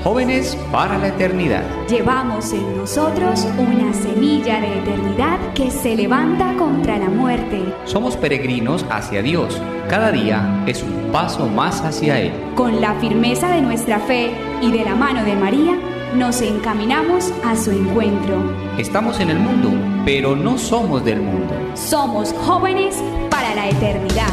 Jóvenes para la Eternidad. Llevamos en nosotros una semilla de eternidad que se levanta contra la muerte. Somos peregrinos hacia Dios. Cada día es un paso más hacia Él. Con la firmeza de nuestra fe y de la mano de María, nos encaminamos a su encuentro. Estamos en el mundo, pero no somos del mundo. Somos jóvenes para la eternidad.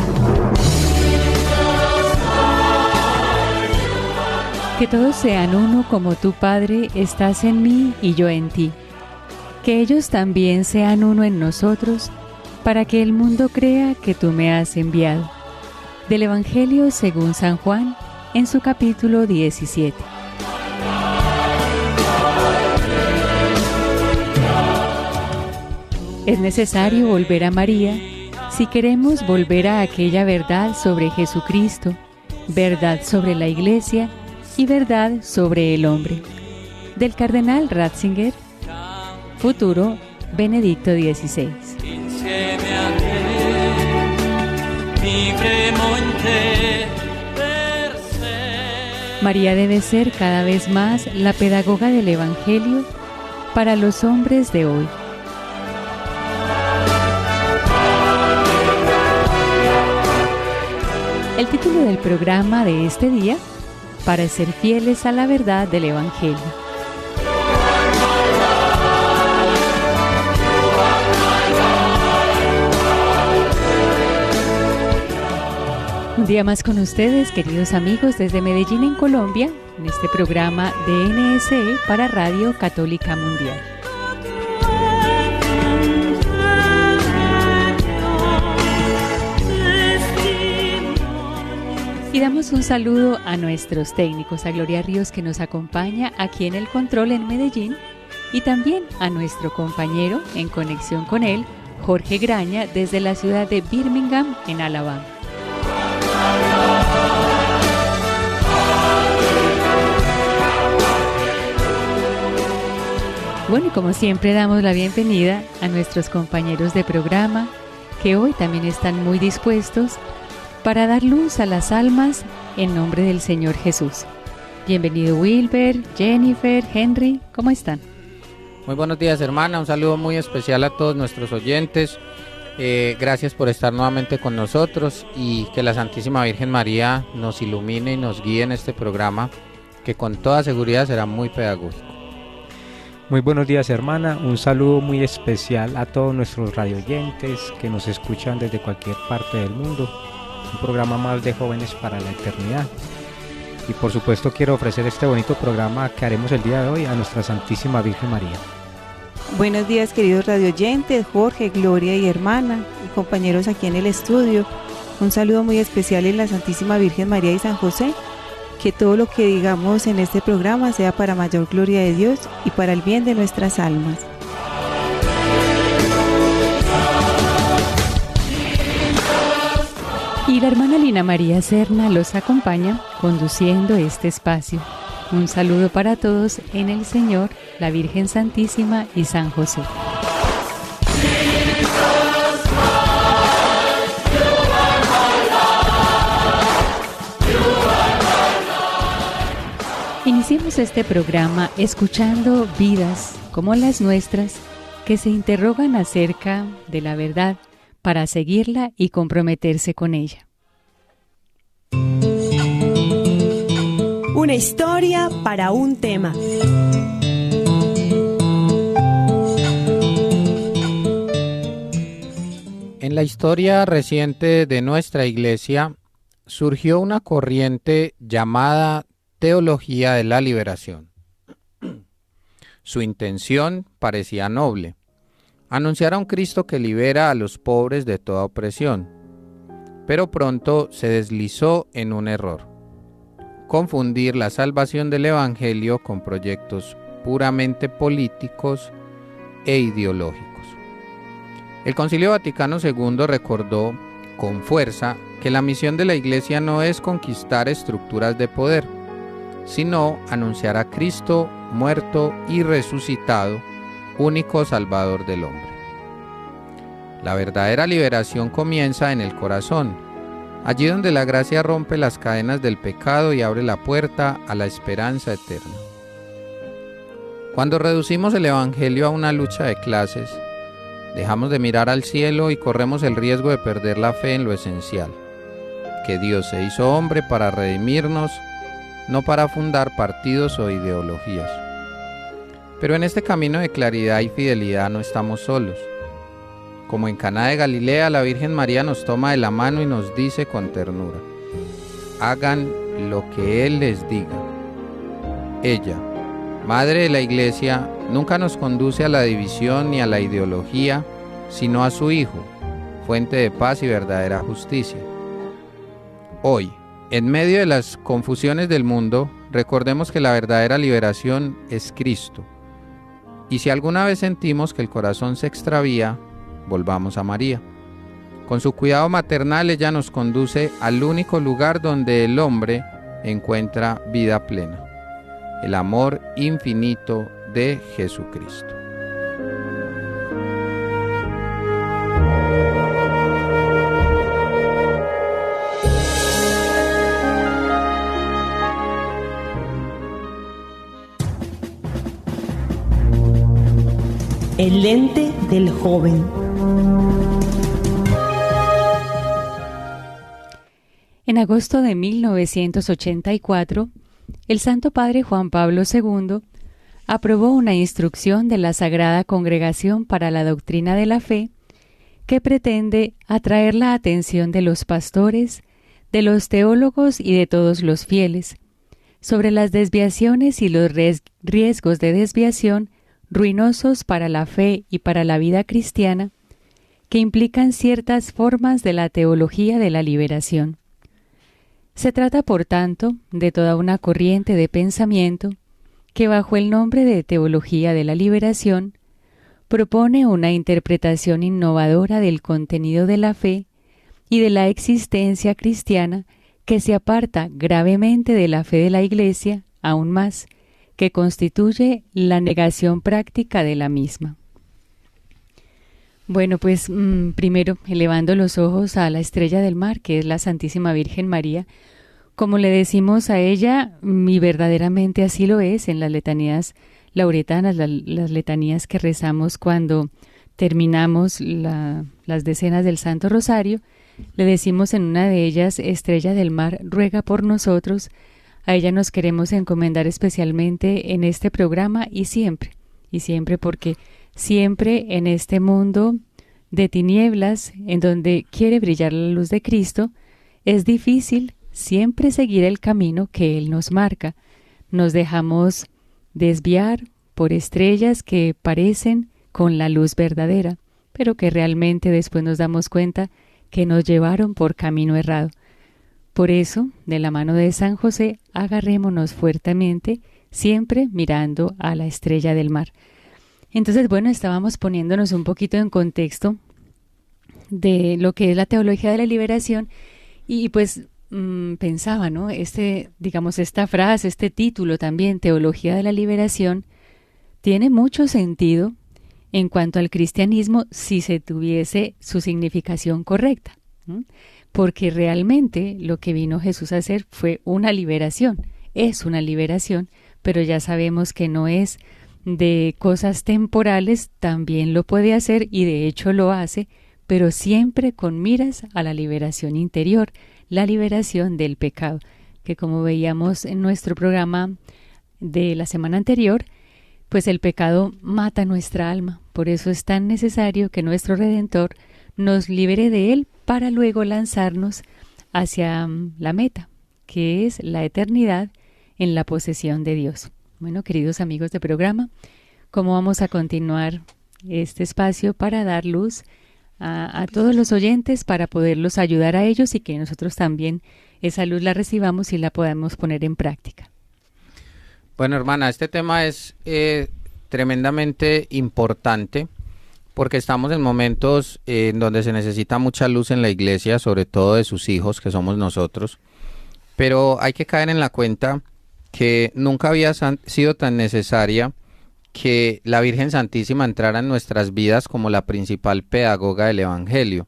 Que todos sean uno como tú, Padre, estás en mí y yo en ti. Que ellos también sean uno en nosotros, para que el mundo crea que tú me has enviado. Del Evangelio según San Juan, en su capítulo 17. Es necesario volver a María si queremos volver a aquella verdad sobre Jesucristo, verdad sobre la Iglesia y verdad sobre el hombre. Del cardenal Ratzinger, futuro Benedicto XVI. María debe ser cada vez más la pedagoga del Evangelio para los hombres de hoy. El título del programa de este día: para ser fieles a la verdad del Evangelio. Un día más con ustedes, queridos amigos, desde Medellín, en Colombia, en este programa de NSE para Radio Católica Mundial. Y damos un saludo a nuestros técnicos, a Gloria Ríos, que nos acompaña aquí en el control en Medellín, y también a nuestro compañero en conexión con él, Jorge Graña, desde la ciudad de Birmingham, en Alabama. Bueno, y como siempre damos la bienvenida a nuestros compañeros de programa, que hoy también están muy dispuestos para dar luz a las almas en nombre del Señor Jesús. Bienvenido Wilber, Jennifer, Henry, ¿cómo están? Muy buenos días, hermana, un saludo muy especial a todos nuestros oyentes. Gracias por estar nuevamente con nosotros y que la Santísima Virgen María nos ilumine y nos guíe en este programa, que con toda seguridad será muy pedagógico. Muy buenos días, hermana, un saludo muy especial a todos nuestros radioyentes que nos escuchan desde cualquier parte del mundo. Un programa más de Jóvenes para la Eternidad. Y por supuesto quiero ofrecer este bonito programa que haremos el día de hoy a nuestra Santísima Virgen María. Buenos días, queridos radioyentes, Jorge, Gloria y hermana, y compañeros aquí en el estudio. Un saludo muy especial en la Santísima Virgen María y San José. Que todo lo que digamos en este programa sea para mayor gloria de Dios y para el bien de nuestras almas. Y la hermana Lina María Serna los acompaña conduciendo este espacio. Un saludo para todos en el Señor, la Virgen Santísima y San José. Iniciemos este programa escuchando vidas como las nuestras que se interrogan acerca de la verdad para seguirla y comprometerse con ella. Una historia para un tema. En la historia reciente de nuestra Iglesia surgió una corriente llamada Teología de la Liberación. Su intención parecía noble: anunciar a un Cristo que libera a los pobres de toda opresión, pero pronto se deslizó en un error: confundir la salvación del Evangelio con proyectos puramente políticos e ideológicos. El Concilio Vaticano II recordó con fuerza que la misión de la Iglesia no es conquistar estructuras de poder, sino anunciar a Cristo muerto y resucitado, único Salvador del hombre. La verdadera liberación comienza en el corazón, allí donde la gracia rompe las cadenas del pecado y abre la puerta a la esperanza eterna. Cuando reducimos el Evangelio a una lucha de clases, dejamos de mirar al cielo y corremos el riesgo de perder la fe en lo esencial, que Dios se hizo hombre para redimirnos, no para fundar partidos o ideologías. Pero en este camino de claridad y fidelidad no estamos solos. Como en Caná de Galilea, la Virgen María nos toma de la mano y nos dice con ternura: hagan lo que Él les diga. Ella, Madre de la Iglesia, nunca nos conduce a la división ni a la ideología, sino a su Hijo, fuente de paz y verdadera justicia. Hoy, en medio de las confusiones del mundo, recordemos que la verdadera liberación es Cristo. Y si alguna vez sentimos que el corazón se extravía, volvamos a María. Con su cuidado maternal ella nos conduce al único lugar donde el hombre encuentra vida plena: el amor infinito de Jesucristo. El lente del joven. En agosto de 1984, el Santo Padre Juan Pablo II aprobó una instrucción de la Sagrada Congregación para la Doctrina de la Fe que pretende atraer la atención de los pastores, de los teólogos y de todos los fieles sobre las desviaciones y los riesgos de desviación ruinosos para la fe y para la vida cristiana que implican ciertas formas de la teología de la liberación. Se trata, por tanto, de toda una corriente de pensamiento que, bajo el nombre de teología de la liberación, propone una interpretación innovadora del contenido de la fe y de la existencia cristiana que se aparta gravemente de la fe de la Iglesia, aún más, que constituye la negación práctica de la misma. Bueno, pues primero, elevando los ojos a la estrella del mar, que es la Santísima Virgen María, como le decimos a ella, y verdaderamente así lo es en las letanías lauretanas, las letanías que rezamos cuando terminamos las decenas del Santo Rosario, le decimos en una de ellas: estrella del mar, ruega por nosotros. A ella nos queremos encomendar especialmente en este programa y siempre, porque siempre en este mundo de tinieblas, en donde quiere brillar la luz de Cristo, es difícil siempre seguir el camino que Él nos marca. Nos dejamos desviar por estrellas que parecen con la luz verdadera, pero que realmente después nos damos cuenta que nos llevaron por camino errado. Por eso, de la mano de San José, agarrémonos fuertemente, siempre mirando a la estrella del mar. Entonces, bueno, estábamos poniéndonos un poquito en contexto de lo que es la teología de la liberación y pues pensaba, ¿no? Esta frase, este título también, teología de la liberación, tiene mucho sentido en cuanto al cristianismo si se tuviese su significación correcta, ¿no? Porque realmente lo que vino Jesús a hacer fue una liberación, es una liberación, pero ya sabemos que no es de cosas temporales, también lo puede hacer y de hecho lo hace, pero siempre con miras a la liberación interior, la liberación del pecado, que como veíamos en nuestro programa de la semana anterior, pues el pecado mata nuestra alma, por eso es tan necesario que nuestro Redentor nos libere de él para luego lanzarnos hacia la meta, que es la eternidad en la posesión de Dios. Bueno, queridos amigos de programa, ¿cómo vamos a continuar este espacio para dar luz a todos los oyentes, para poderlos ayudar a ellos y que nosotros también esa luz la recibamos y la podamos poner en práctica? Bueno, hermana, este tema es tremendamente importante porque estamos en momentos en donde se necesita mucha luz en la iglesia, sobre todo de sus hijos, que somos nosotros, pero hay que caer en la cuenta que nunca había sido tan necesaria que la Virgen Santísima entrara en nuestras vidas como la principal pedagoga del Evangelio.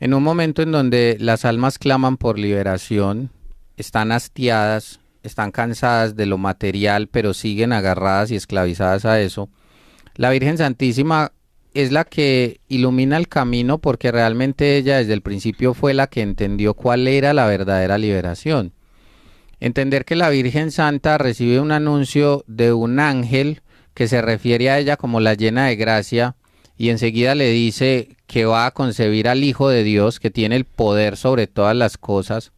En un momento en donde las almas claman por liberación, están hastiadas, están cansadas de lo material, pero siguen agarradas y esclavizadas a eso, la Virgen Santísima es la que ilumina el camino, porque realmente ella desde el principio fue la que entendió cuál era la verdadera liberación. Entender que la Virgen Santa recibe un anuncio de un ángel que se refiere a ella como la llena de gracia, y enseguida le dice que va a concebir al Hijo de Dios, que tiene el poder sobre todas las cosas,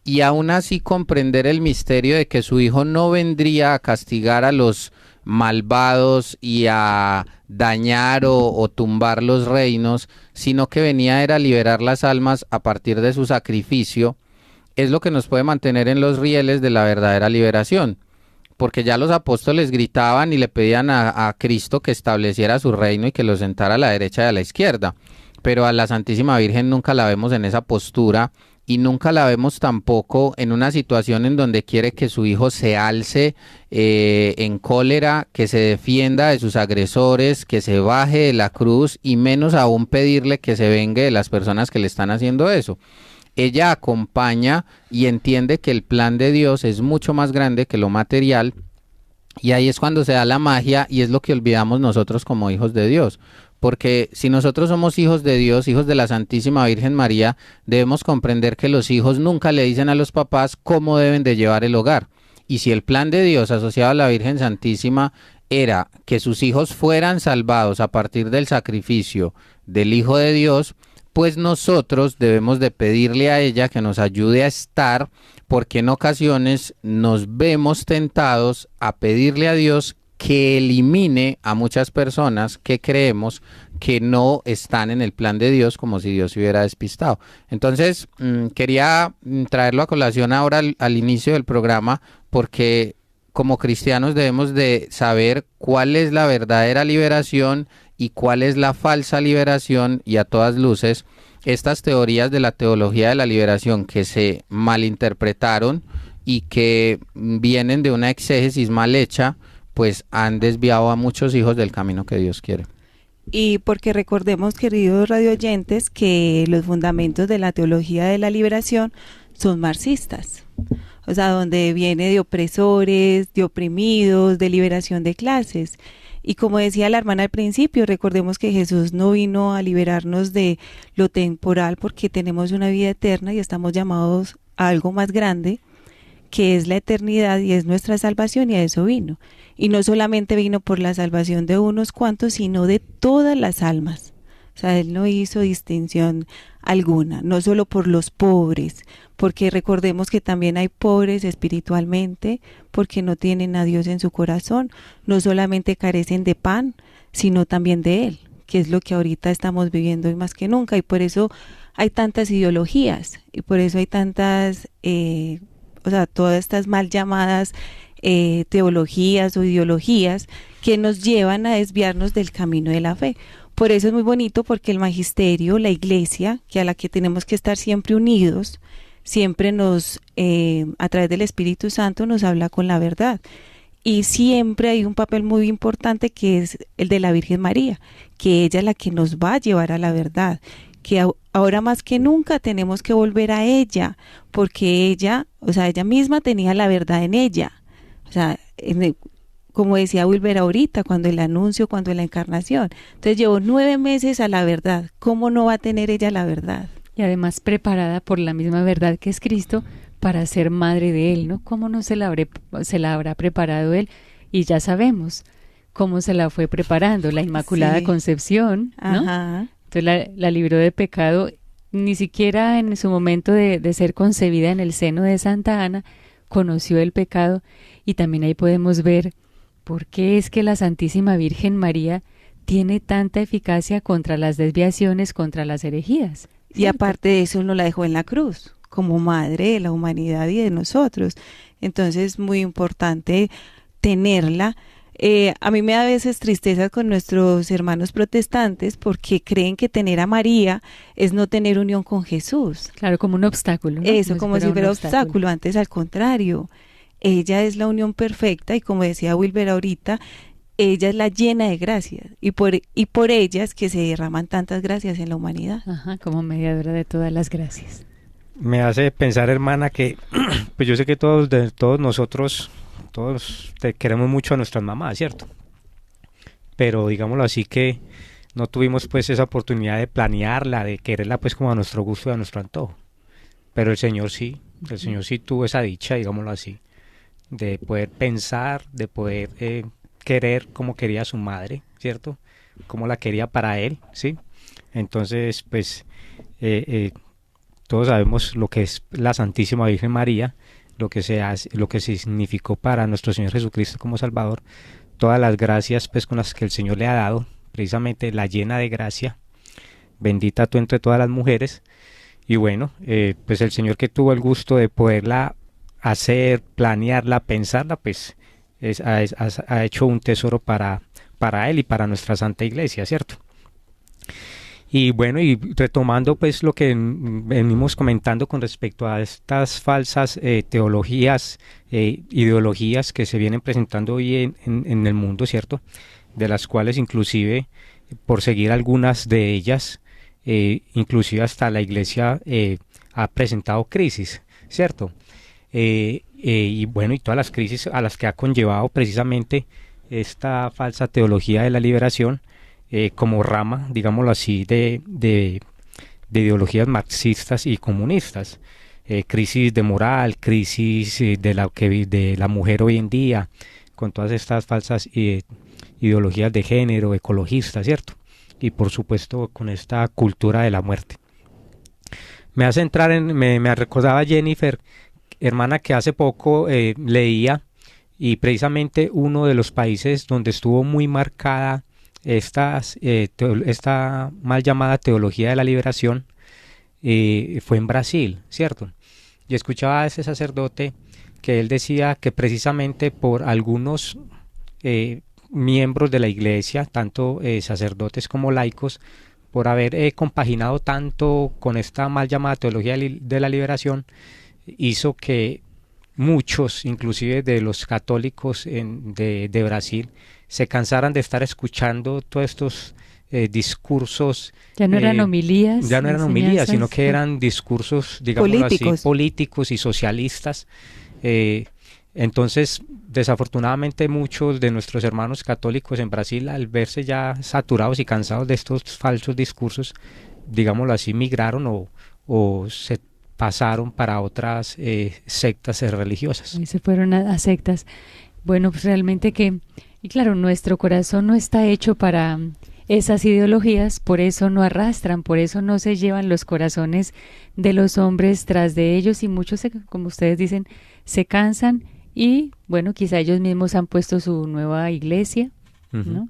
y aún así comprender el misterio de que su Hijo no vendría a castigar a los malvados y a dañar o tumbar los reinos, sino que venía era a liberar las almas a partir de su sacrificio, es lo que nos puede mantener en los rieles de la verdadera liberación. Porque ya los apóstoles gritaban y le pedían a Cristo que estableciera su reino y que lo sentara a la derecha y a la izquierda, pero a la Santísima Virgen nunca la vemos en esa postura, y nunca la vemos tampoco en una situación en donde quiere que su hijo se alce en cólera, que se defienda de sus agresores, que se baje de la cruz, y menos aún pedirle que se vengue de las personas que le están haciendo eso. Ella acompaña y entiende que el plan de Dios es mucho más grande que lo material, y ahí es cuando se da la magia, y es lo que olvidamos nosotros como hijos de Dios. Porque si nosotros somos hijos de Dios, hijos de la Santísima Virgen María, debemos comprender que los hijos nunca le dicen a los papás cómo deben de llevar el hogar. Y si el plan de Dios asociado a la Virgen Santísima era que sus hijos fueran salvados a partir del sacrificio del Hijo de Dios, pues nosotros debemos de pedirle a ella que nos ayude a estar, porque en ocasiones nos vemos tentados a pedirle a Dios que elimine a muchas personas que creemos que no están en el plan de Dios, como si Dios se hubiera despistado. Entonces, quería traerlo a colación ahora al inicio del programa, porque como cristianos debemos de saber cuál es la verdadera liberación y cuál es la falsa liberación, y a todas luces, estas teorías de la teología de la liberación que se malinterpretaron y que vienen de una exégesis mal hecha, pues han desviado a muchos hijos del camino que Dios quiere. Y porque recordemos, queridos radioyentes, que los fundamentos de la teología de la liberación son marxistas, o sea, donde viene de opresores, de oprimidos, de liberación de clases. Y como decía la hermana al principio, recordemos que Jesús no vino a liberarnos de lo temporal, porque tenemos una vida eterna y estamos llamados a algo más grande, que es la eternidad y es nuestra salvación, y a eso vino. Y no solamente vino por la salvación de unos cuantos, sino de todas las almas. O sea, Él no hizo distinción alguna, no solo por los pobres, porque recordemos que también hay pobres espiritualmente, porque no tienen a Dios en su corazón, no solamente carecen de pan, sino también de Él, que es lo que ahorita estamos viviendo hoy más que nunca, y por eso hay tantas ideologías, y por eso hay tantas, todas estas mal llamadas teologías o ideologías que nos llevan a desviarnos del camino de la fe. Por eso es muy bonito, porque el magisterio, la iglesia, que a la que tenemos que estar siempre unidos, siempre nos, a través del Espíritu Santo, nos habla con la verdad. Y siempre hay un papel muy importante, que es el de la Virgen María, que ella es la que nos va a llevar a la verdad, que ahora más que nunca tenemos que volver a ella, porque ella, ella misma tenía la verdad en ella. Como decía Wilber ahorita, cuando el anuncio, cuando la encarnación. Entonces llevó 9 meses a la verdad. ¿Cómo no va a tener ella la verdad? Y además preparada por la misma verdad que es Cristo para ser madre de Él, ¿no? ¿Cómo no se la habrá preparado Él? Y ya sabemos cómo se la fue preparando, la Inmaculada Concepción, ¿no? Ajá. Entonces la libró de pecado, ni siquiera en su momento de ser concebida en el seno de Santa Ana, conoció el pecado. Y también ahí podemos ver por qué es que la Santísima Virgen María tiene tanta eficacia contra las desviaciones, contra las herejías, ¿cierto? Y aparte de eso, nos la dejó en la cruz, como madre de la humanidad y de nosotros. Entonces, muy importante tenerla. A mí me da a veces tristeza con nuestros hermanos protestantes, porque creen que tener a María es no tener unión con Jesús. Claro, como un obstáculo, ¿no? Eso, como si fuera obstáculo. Antes, al contrario, ella es la unión perfecta, y como decía Wilber ahorita, ella es la llena de gracias y por ellas que se derraman tantas gracias en la humanidad. Ajá, como mediadora de todas las gracias. Me hace pensar, hermana, que pues yo sé que todos nosotros queremos mucho a nuestras mamás, ¿cierto? Pero digámoslo así, que no tuvimos pues esa oportunidad de planearla, de quererla pues como a nuestro gusto y a nuestro antojo. Pero el Señor sí tuvo esa dicha, digámoslo así, de poder pensar, de poder querer como quería a su madre, ¿cierto? Como la quería para él, ¿sí? Entonces, pues, todos sabemos lo que es la Santísima Virgen María, lo que significó para nuestro Señor Jesucristo como Salvador, todas las gracias pues con las que el Señor le ha dado, precisamente la llena de gracia, bendita tú entre todas las mujeres. Y bueno, pues el Señor, que tuvo el gusto de poderla hacer, planearla, pensarla, pues ha hecho un tesoro para él y para nuestra Santa Iglesia, ¿cierto? Y bueno, y retomando pues lo que venimos comentando con respecto a estas falsas teologías, ideologías que se vienen presentando hoy en el mundo, ¿cierto? De las cuales inclusive, por seguir algunas de ellas, inclusive hasta la Iglesia ha presentado crisis, ¿cierto? Y bueno, y todas las crisis a las que ha conllevado precisamente esta falsa teología de la liberación, como rama, digámoslo así, de ideologías marxistas y comunistas, crisis de moral, crisis de la mujer hoy en día, con todas estas falsas ideologías de género, ecologistas, ¿cierto? Y por supuesto con esta cultura de la muerte. Me hace entrar me recordaba Jennifer, hermana, que hace poco leía, y precisamente uno de los países donde estuvo muy marcada esta mal llamada teología de la liberación fue en Brasil, ¿cierto? Yo escuchaba a ese sacerdote que él decía que precisamente por algunos miembros de la Iglesia, tanto sacerdotes como laicos, por haber compaginado tanto con esta mal llamada teología de la liberación, hizo que muchos, inclusive de los católicos de Brasil, se cansaran de estar escuchando todos estos discursos. Ya no eran homilías. Ya no eran homilías, sino que eran discursos, digamos así, políticos y socialistas. Entonces, desafortunadamente, muchos de nuestros hermanos católicos en Brasil, al verse ya saturados y cansados de estos falsos discursos, digámoslo así, migraron o se pasaron para otras sectas religiosas. Y se fueron a sectas. Bueno, pues realmente y claro, nuestro corazón no está hecho para esas ideologías, por eso no arrastran, por eso no se llevan los corazones de los hombres tras de ellos, y muchos, como ustedes dicen, se cansan y bueno, quizá ellos mismos han puesto su nueva iglesia, ¿no?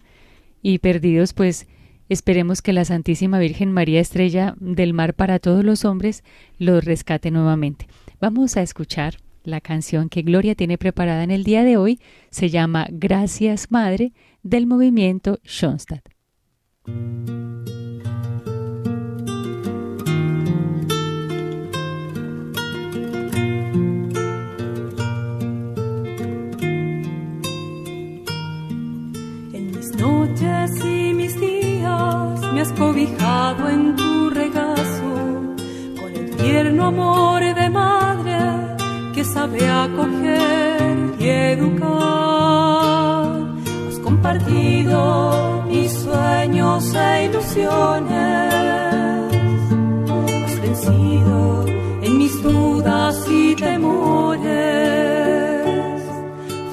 Y perdidos, pues esperemos que la Santísima Virgen María, estrella del mar para todos los hombres, los rescate nuevamente. Vamos a escuchar la canción que Gloria tiene preparada en el día de hoy. Se llama Gracias Madre, del movimiento Schoenstatt. En mis noches y mis días me has cobijado en tu regazo con el tierno amor de madre que sabe acoger y educar. Has compartido mis sueños e ilusiones, has vencido en mis dudas y temores,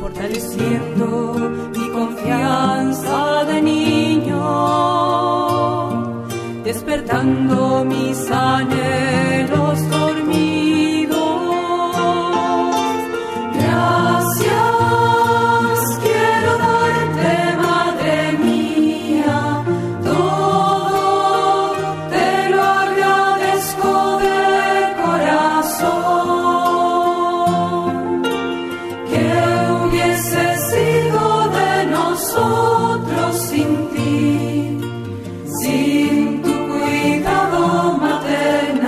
fortaleciendo mi confianza de niño, despertando mis anhelos dormidos. Sin tu cuidado materno.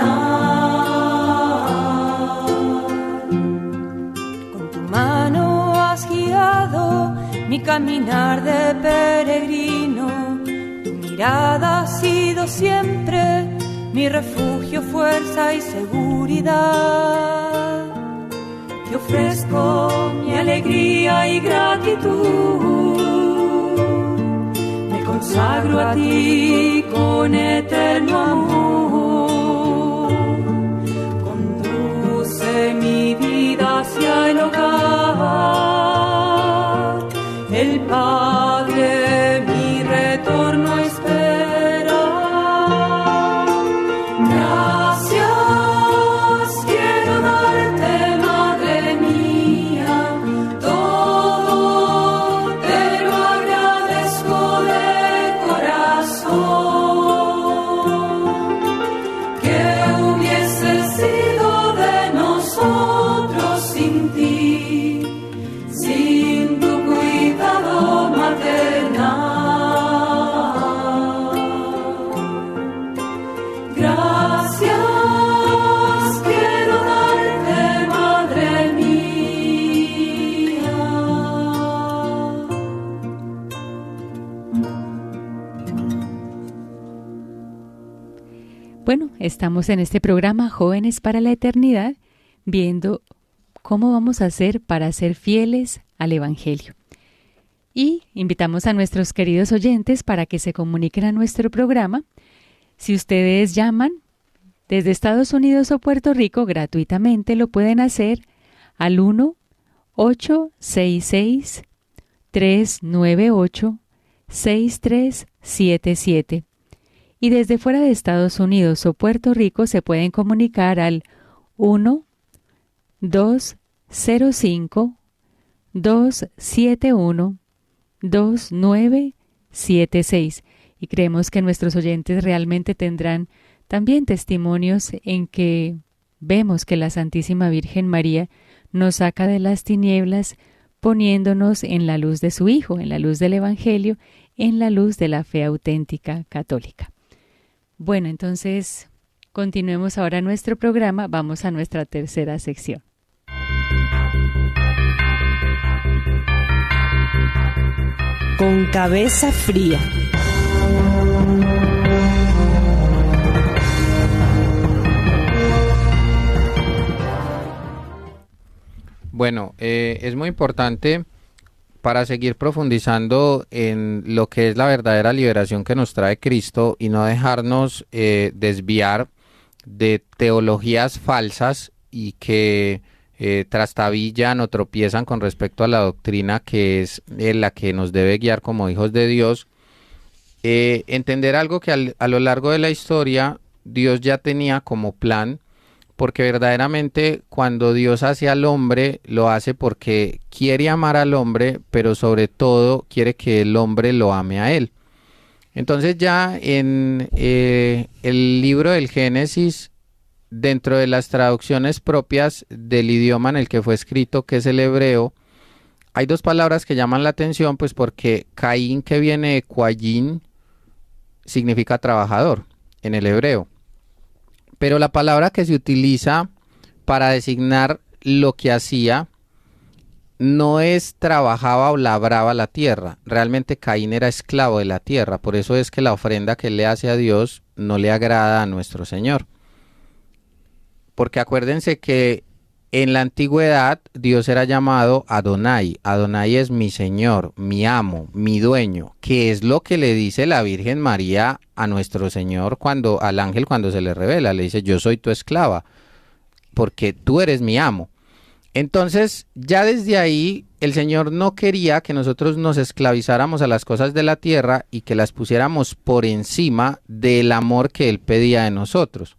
caminar de peregrino, tu mirada ha sido siempre mi refugio, fuerza y seguridad. Te ofrezco mi alegría y gratitud, me consagro a ti con eterno amor. Conduce mi vida hacia el hogar, el Padre mi retorno espera. Gracias quiero darte, Madre mía, todo te lo agradezco de corazón. ¿Qué hubiese sido de nosotros sin ti, sin tu cuidado maternal? Gracias quiero darte, Madre mía. Bueno, estamos en este programa Jóvenes para la Eternidad, viendo cómo vamos a hacer para ser fieles al Evangelio. Y invitamos a nuestros queridos oyentes para que se comuniquen a nuestro programa. Si ustedes llaman desde Estados Unidos o Puerto Rico, gratuitamente lo pueden hacer al 1-866-398-6377. Y desde fuera de Estados Unidos o Puerto Rico se pueden comunicar al 1-205-271-2976. Y creemos que nuestros oyentes realmente tendrán también testimonios en que vemos que la Santísima Virgen María nos saca de las tinieblas poniéndonos en la luz de su Hijo, en la luz del Evangelio, en la luz de la fe auténtica católica. Bueno, entonces continuemos ahora nuestro programa. Vamos a nuestra tercera sección. Con cabeza fría. Bueno, es muy importante para seguir profundizando en lo que es la verdadera liberación que nos trae Cristo y no dejarnos desviar de teologías falsas y que trastabillan o tropiezan con respecto a la doctrina que es la que nos debe guiar como hijos de Dios. Entender algo que a lo largo de la historia Dios ya tenía como plan, porque verdaderamente cuando Dios hace al hombre, lo hace porque quiere amar al hombre, pero sobre todo quiere que el hombre lo ame a él. Entonces ya en el libro del Génesis, dentro de las traducciones propias del idioma en el que fue escrito, que es el hebreo, hay dos palabras que llaman la atención, pues porque Caín, que viene de Quayín, significa trabajador en el hebreo. Pero la palabra que se utiliza para designar lo que hacía no es trabajaba o labraba la tierra. Realmente Caín era esclavo de la tierra. Por eso es que la ofrenda que él le hace a Dios no le agrada a nuestro Señor. Porque acuérdense que en la antigüedad Dios era llamado Adonai. Adonai es mi Señor, mi amo, mi dueño, que es lo que le dice la Virgen María a nuestro Señor al ángel cuando se le revela. Le dice: yo soy tu esclava, porque tú eres mi amo. Entonces, ya desde ahí, el Señor no quería que nosotros nos esclavizáramos a las cosas de la tierra y que las pusiéramos por encima del amor que Él pedía de nosotros.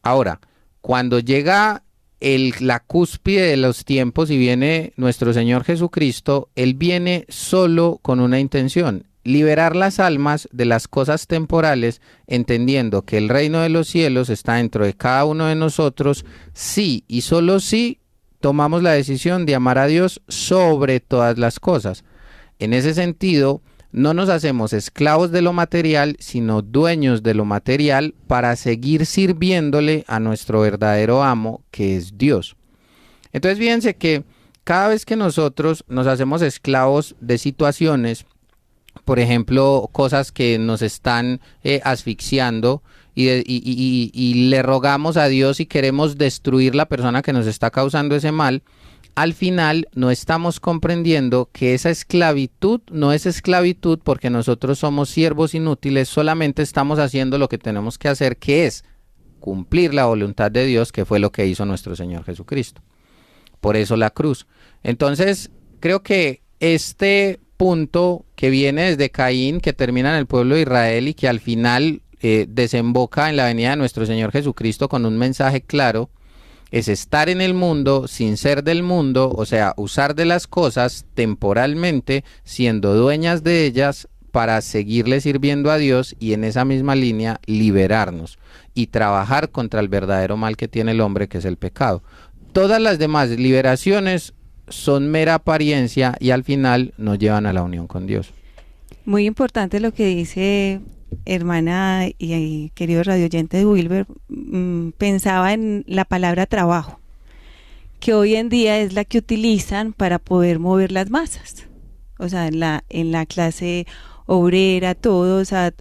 Ahora, cuando llega la cúspide de los tiempos y viene nuestro Señor Jesucristo, Él viene solo con una intención: liberar las almas de las cosas temporales, entendiendo que el reino de los cielos está dentro de cada uno de nosotros, sí y solo si tomamos la decisión de amar a Dios sobre todas las cosas. En ese sentido, no nos hacemos esclavos de lo material, sino dueños de lo material para seguir sirviéndole a nuestro verdadero amo, que es Dios. Entonces fíjense que cada vez que nosotros nos hacemos esclavos de situaciones, por ejemplo, cosas que nos están asfixiando y le rogamos a Dios y queremos destruir la persona que nos está causando ese mal, al final no estamos comprendiendo que esa esclavitud no es esclavitud porque nosotros somos siervos inútiles, solamente estamos haciendo lo que tenemos que hacer, que es cumplir la voluntad de Dios, que fue lo que hizo nuestro Señor Jesucristo. Por eso la cruz. Entonces, creo que este punto que viene desde Caín, que termina en el pueblo de Israel y que al final desemboca en la venida de nuestro Señor Jesucristo con un mensaje claro, es estar en el mundo sin ser del mundo, o sea, usar de las cosas temporalmente, siendo dueñas de ellas para seguirle sirviendo a Dios y en esa misma línea liberarnos y trabajar contra el verdadero mal que tiene el hombre, que es el pecado. Todas las demás liberaciones son mera apariencia y al final nos llevan a la unión con Dios. Muy importante lo que dice hermana y querido radioyente de Wilber. Pensaba en la palabra trabajo, que hoy en día es la que utilizan para poder mover las masas. O sea, en la clase obrera, todo, o sea,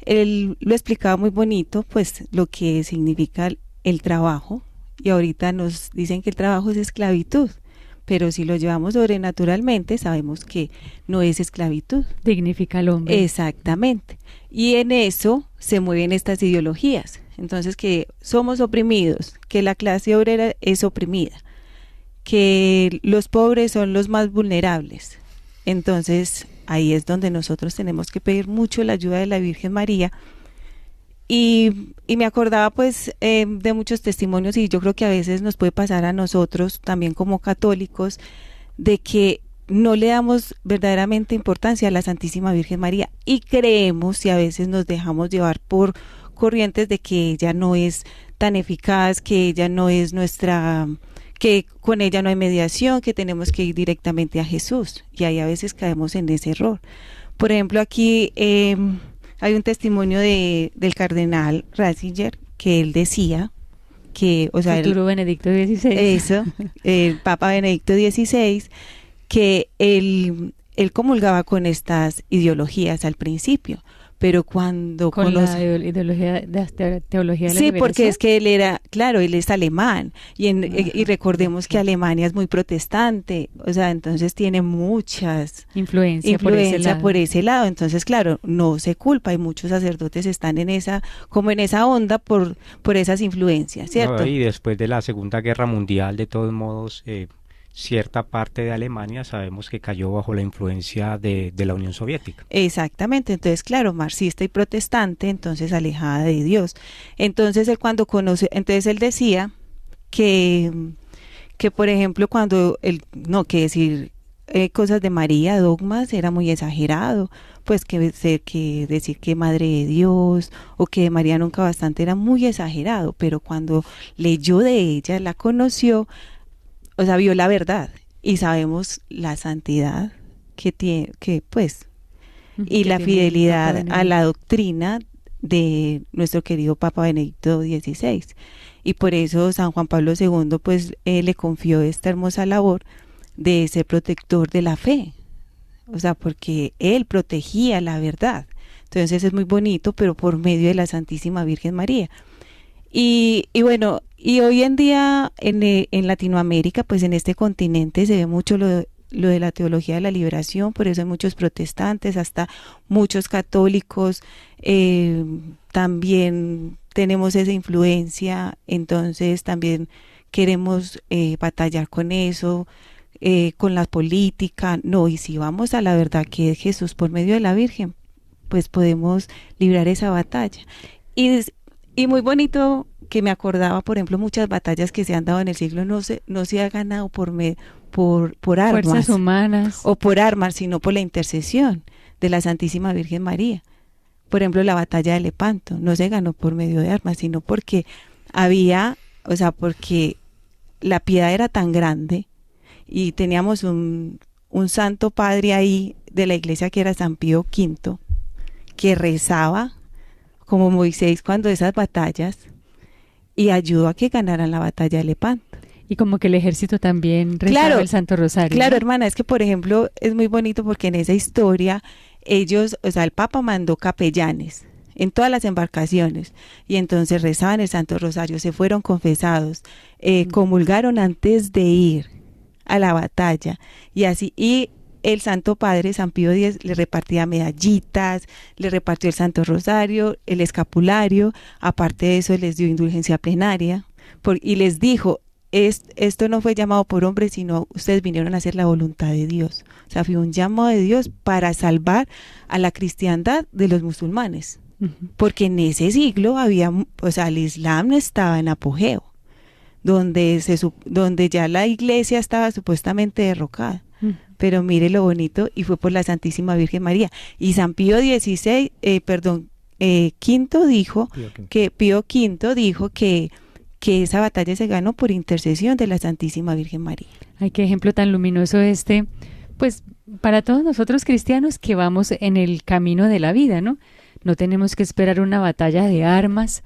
él lo explicaba muy bonito, pues lo que significa el trabajo, y ahorita nos dicen que el trabajo es esclavitud, pero si lo llevamos sobrenaturalmente sabemos que no es esclavitud. Dignifica al hombre. Exactamente. Y en eso se mueven estas ideologías. Entonces, que somos oprimidos, que la clase obrera es oprimida, que los pobres son los más vulnerables. Entonces, ahí es donde nosotros tenemos que pedir mucho la ayuda de la Virgen María. Y me acordaba pues de muchos testimonios, y yo creo que a veces nos puede pasar a nosotros también como católicos, de que no le damos verdaderamente importancia a la Santísima Virgen María y creemos, y a veces nos dejamos llevar por corrientes de que ella no es tan eficaz, que ella no es nuestra, que con ella no hay mediación, que tenemos que ir directamente a Jesús, y ahí a veces caemos en ese error. Por ejemplo, aquí hay un testimonio del cardenal Ratzinger, que él decía que, o sea, futuro Benedicto XVI. Eso, el Papa Benedicto XVI, que él comulgaba con estas ideologías al principio, pero cuando con la ideología de la teología de la sí, liberación. porque es que él era, claro, él es alemán, y recordemos que Alemania es muy protestante, o sea, entonces tiene muchas influencia por ese lado, entonces claro, no se culpa, y muchos sacerdotes están en esa onda por esas influencias, ¿cierto? No, y después de la Segunda Guerra Mundial, de todos modos, cierta parte de Alemania sabemos que cayó bajo la influencia de la Unión Soviética. Exactamente, entonces claro, marxista y protestante, entonces alejada de Dios. Entonces él cuando conoce, entonces él decía que por ejemplo cuando que decir cosas de María, dogmas, era muy exagerado, pues que decir que Madre de Dios o que María nunca bastante era muy exagerado, pero cuando leyó de ella, la conoció, o sea, vio la verdad y sabemos la santidad que tiene, y la fidelidad a la doctrina de nuestro querido Papa Benedicto XVI. Y por eso San Juan Pablo II pues le confió esta hermosa labor de ser protector de la fe, o sea, porque él protegía la verdad. Entonces es muy bonito, pero por medio de la Santísima Virgen María. Y bueno, y hoy en día en Latinoamérica, pues en este continente se ve mucho lo de la teología de la liberación, por eso hay muchos protestantes, hasta muchos católicos, también tenemos esa influencia, entonces también queremos batallar con eso, con la política, no, y si vamos a la verdad que es Jesús por medio de la Virgen, pues podemos librar esa batalla. Y muy bonito que me acordaba, por ejemplo, muchas batallas que se han dado en el siglo no se ha ganado por armas, fuerzas humanas o por armas, sino por la intercesión de la Santísima Virgen María. Por ejemplo, la batalla de Lepanto no se ganó por medio de armas, sino porque porque la piedad era tan grande y teníamos un santo padre ahí de la iglesia que era San Pío V, que rezaba como Moisés cuando esas batallas y ayudó a que ganaran la batalla de Lepanto. Y como que el ejército también rezaba el Santo Rosario. Claro, ¿no? hermana, es que por ejemplo es muy bonito porque en esa historia ellos, o sea, el Papa mandó capellanes en todas las embarcaciones y entonces rezaban el Santo Rosario, se fueron confesados, comulgaron antes de ir a la batalla y así, y el Santo Padre, San Pío X, le repartía medallitas, le repartió el Santo Rosario, el escapulario, aparte de eso les dio indulgencia plenaria y les dijo, esto no fue llamado por hombres, sino ustedes vinieron a hacer la voluntad de Dios. O sea, fue un llamado de Dios para salvar a la cristiandad de los musulmanes. Porque en ese siglo había, o sea, el Islam no estaba en apogeo, donde ya la iglesia estaba supuestamente derrocada. Pero mire lo bonito, y fue por la Santísima Virgen María. Y San Pío XVI, Pío V dijo que esa batalla se ganó por intercesión de la Santísima Virgen María. Ay, qué ejemplo tan luminoso pues para todos nosotros cristianos que vamos en el camino de la vida, ¿no? No tenemos que esperar una batalla de armas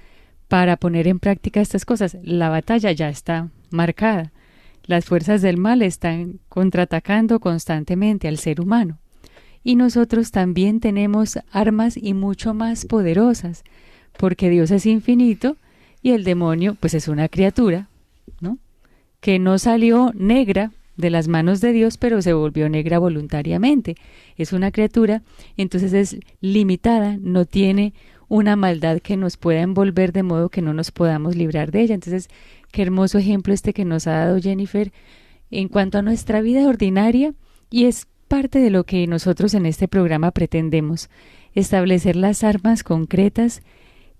para poner en práctica estas cosas. La batalla ya está marcada. Las fuerzas del mal están contraatacando constantemente al ser humano. Y nosotros también tenemos armas y mucho más poderosas, porque Dios es infinito y el demonio pues es una criatura, ¿no? Que no salió negra de las manos de Dios, pero se volvió negra voluntariamente. Es una criatura, entonces es limitada, no tiene una maldad que nos pueda envolver de modo que no nos podamos librar de ella. Entonces, qué hermoso ejemplo que nos ha dado Jennifer en cuanto a nuestra vida ordinaria, y es parte de lo que nosotros en este programa pretendemos, establecer las armas concretas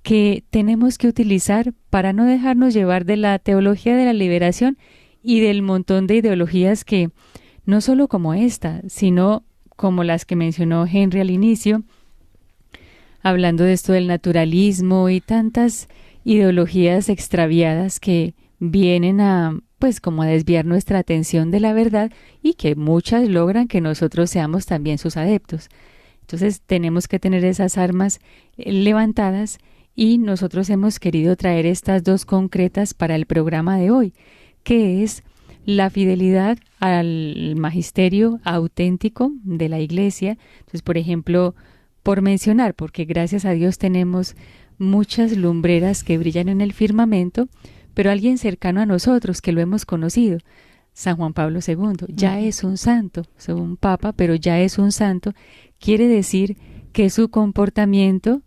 que tenemos que utilizar para no dejarnos llevar de la teología de la liberación y del montón de ideologías que, no solo como esta, sino como las que mencionó Henry al inicio, hablando de esto del naturalismo y tantas ideologías extraviadas que vienen a, pues como a desviar nuestra atención de la verdad, y que muchas logran que nosotros seamos también sus adeptos. Entonces tenemos que tener esas armas levantadas, y nosotros hemos querido traer estas dos concretas para el programa de hoy, que es la fidelidad al magisterio auténtico de la Iglesia. Entonces, por ejemplo, por mencionar, porque gracias a Dios tenemos muchas lumbreras que brillan en el firmamento, pero alguien cercano a nosotros que lo hemos conocido, San Juan Pablo II, ya es un santo, es un papa, pero ya es un santo. Quiere decir que su comportamiento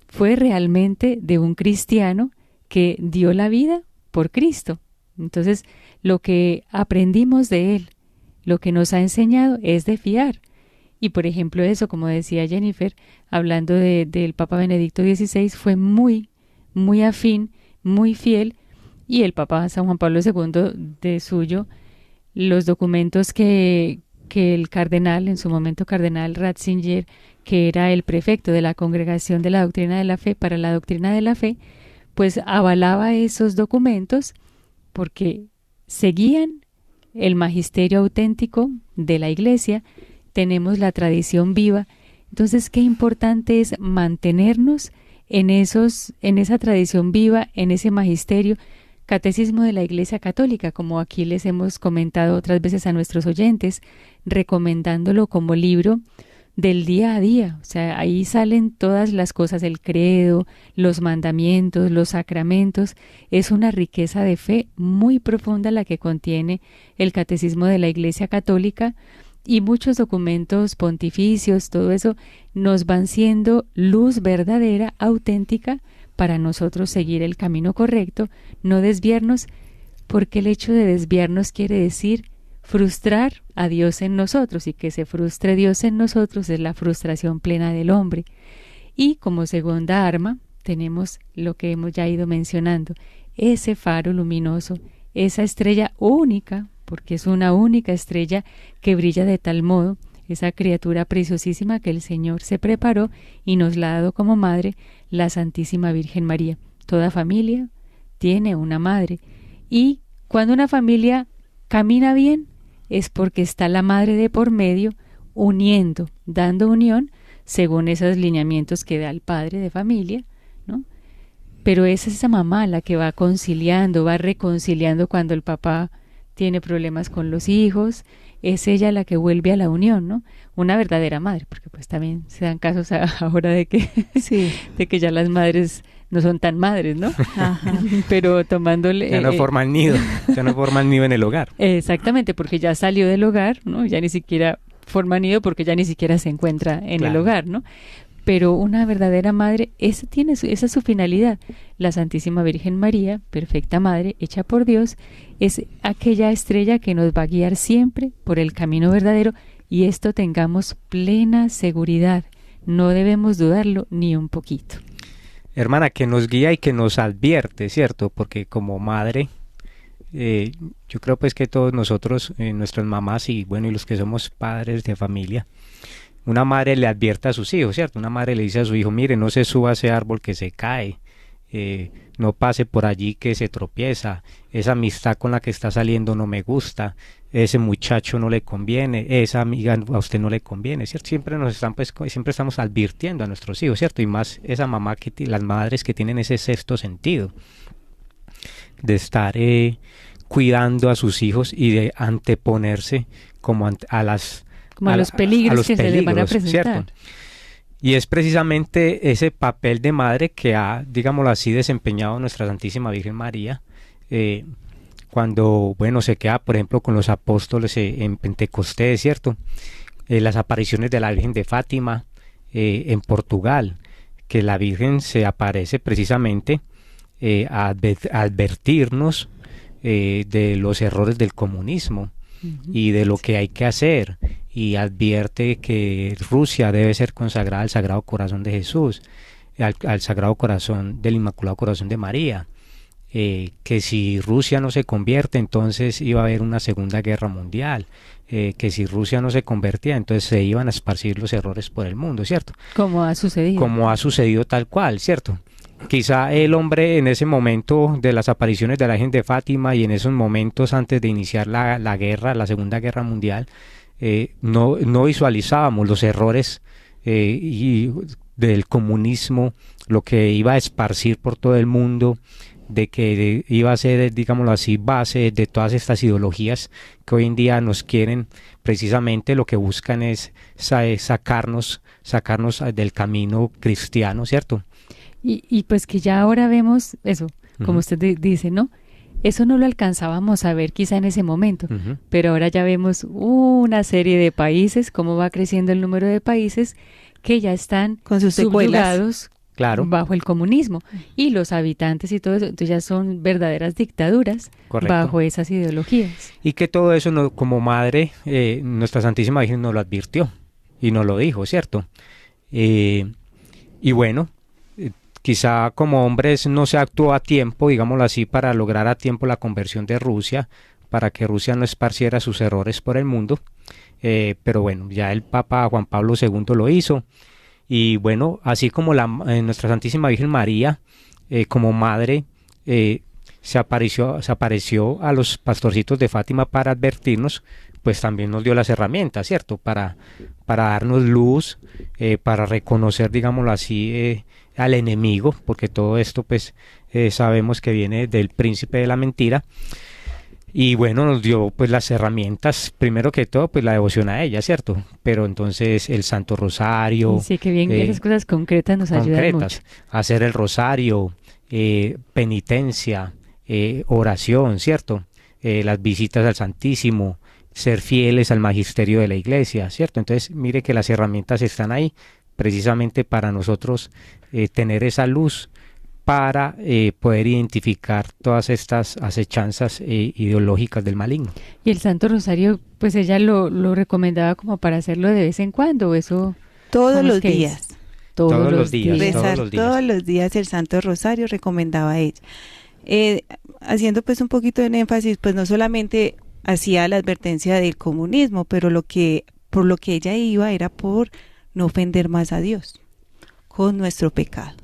fue realmente de un cristiano que dio la vida por Cristo. Entonces, lo que aprendimos de él, lo que nos ha enseñado es de fiar. Y por ejemplo eso, como decía Jennifer, hablando del Papa Benedicto XVI, fue muy, muy afín, muy fiel, y el Papa San Juan Pablo II de suyo, los documentos que el cardenal, en su momento cardenal Ratzinger, que era el prefecto de la Congregación de la Doctrina de la Fe para la Doctrina de la Fe, pues avalaba esos documentos porque seguían el magisterio auténtico de la Iglesia. Tenemos la tradición viva. Entonces, qué importante es mantenernos en esa tradición viva, en ese magisterio. Catecismo de la Iglesia Católica, como aquí les hemos comentado otras veces a nuestros oyentes, recomendándolo como libro del día a día. O sea, ahí salen todas las cosas, el credo, los mandamientos, los sacramentos. Es una riqueza de fe muy profunda la que contiene el Catecismo de la Iglesia Católica, y muchos documentos pontificios, todo eso nos van siendo luz verdadera, auténtica, para nosotros seguir el camino correcto, no desviarnos, porque el hecho de desviarnos quiere decir frustrar a Dios en nosotros, y que se frustre Dios en nosotros es la frustración plena del hombre. Y como segunda arma tenemos lo que hemos ya ido mencionando, ese faro luminoso, esa estrella única, porque es una única estrella que brilla de tal modo, esa criatura preciosísima que el Señor se preparó y nos la ha dado como madre, la Santísima Virgen María. Toda familia tiene una madre, y cuando una familia camina bien es porque está la madre de por medio, uniendo, dando unión según esos lineamientos que da el padre de familia, ¿no? Pero es esa mamá la que va conciliando, va reconciliando cuando el papá tiene problemas con los hijos, es ella la que vuelve a la unión, ¿no? Una verdadera madre, porque pues también se dan casos ahora de que, Sí. de que ya las madres no son tan madres, ¿no? Ajá. Pero tomándole... Ya no forman nido, ya no forman nido en el hogar. Exactamente, porque ya salió del hogar, ¿no? Ya ni siquiera forma nido porque ya ni siquiera se encuentra en el Claro. hogar, ¿no? Pero una verdadera madre, esa es su finalidad. La Santísima Virgen María, perfecta madre, hecha por Dios, es aquella estrella que nos va a guiar siempre por el camino verdadero, y esto tengamos plena seguridad. No debemos dudarlo ni un poquito. Hermana, que nos guía y que nos advierte, ¿cierto? Porque como madre, yo creo pues que todos nosotros, nuestras mamás y bueno, y los que somos padres de familia, una madre le advierte a sus hijos, ¿cierto? Una madre le dice a su hijo, mire, no se suba a ese árbol que se cae, no pase por allí que se tropieza, esa amistad con la que está saliendo no me gusta, ese muchacho no le conviene, esa amiga a usted no le conviene, ¿cierto? Siempre nos están, pues, siempre estamos advirtiendo a nuestros hijos, ¿cierto? Y más esa mamá, las madres que tienen ese sexto sentido de estar cuidando a sus hijos y de anteponerse como a los peligros que se les van a presentar. ¿cierto? Y es precisamente ese papel de madre que ha, digámoslo así, desempeñado nuestra Santísima Virgen María, cuando, bueno, se queda, por ejemplo, con los apóstoles en Pentecostés, ¿cierto? Las apariciones de la Virgen de Fátima en Portugal, que la Virgen se aparece precisamente a advertirnos de los errores del comunismo y de lo que hay que hacer, y advierte que Rusia debe ser consagrada al Sagrado Corazón de Jesús, al Sagrado Corazón del Inmaculado Corazón de María, que si Rusia no se convierte, entonces iba a haber una Segunda Guerra Mundial, que si Rusia no se convertía, entonces se iban a esparcir los errores por el mundo, ¿cierto? Como ha sucedido. Como ha sucedido tal cual, ¿cierto? Quizá el hombre en ese momento de las apariciones de la Virgen de Fátima y en esos momentos antes de iniciar la guerra, la Segunda Guerra Mundial, no visualizábamos los errores y del comunismo, lo que iba a esparcir por todo el mundo, de que iba a ser, digámoslo así, base de todas estas ideologías que hoy en día nos quieren, precisamente lo que buscan es sacarnos del camino cristiano, ¿cierto? Y pues que ya ahora vemos eso, como usted dice, ¿no? Eso no lo alcanzábamos a ver quizá en ese momento, pero ahora ya vemos una serie de países, cómo va creciendo el número de países que ya están con sus subyugados, claro, bajo el comunismo, y los habitantes y todo eso, entonces ya son verdaderas dictaduras. Correcto. Bajo esas ideologías. Y que todo eso como madre, nuestra Santísima Virgen nos lo advirtió y nos lo dijo, ¿cierto? Y bueno, quizá como hombres no se actuó a tiempo, digámoslo así, para lograr a tiempo la conversión de Rusia, para que Rusia no esparciera sus errores por el mundo, pero bueno, ya el Papa Juan Pablo II lo hizo, y bueno, así como nuestra Santísima Virgen María, como madre, se apareció a los pastorcitos de Fátima para advertirnos, pues también nos dio las herramientas, ¿cierto? Para darnos luz, para reconocer, digámoslo así, al enemigo, porque todo esto pues sabemos que viene del príncipe de la mentira, y bueno, nos dio pues las herramientas, primero que todo pues la devoción a ella, ¿cierto? Pero entonces el Santo Rosario, sí, que bien, esas cosas concretas nos ayudan mucho. Hacer el rosario, penitencia, oración, ¿cierto? Las visitas al Santísimo, ser fieles al magisterio de la Iglesia, ¿cierto? Entonces mire que las herramientas están ahí precisamente para nosotros tener esa luz para poder identificar todas estas acechanzas ideológicas del maligno. Y el Santo Rosario, pues ella lo recomendaba como para hacerlo de vez en cuando, eso todos los días. Todos los días. Rezar todos los días el Santo Rosario, recomendaba ella. Haciendo pues un poquito de énfasis, pues no solamente hacía la advertencia del comunismo, pero por lo que ella iba era por no ofender más a Dios con nuestro pecado.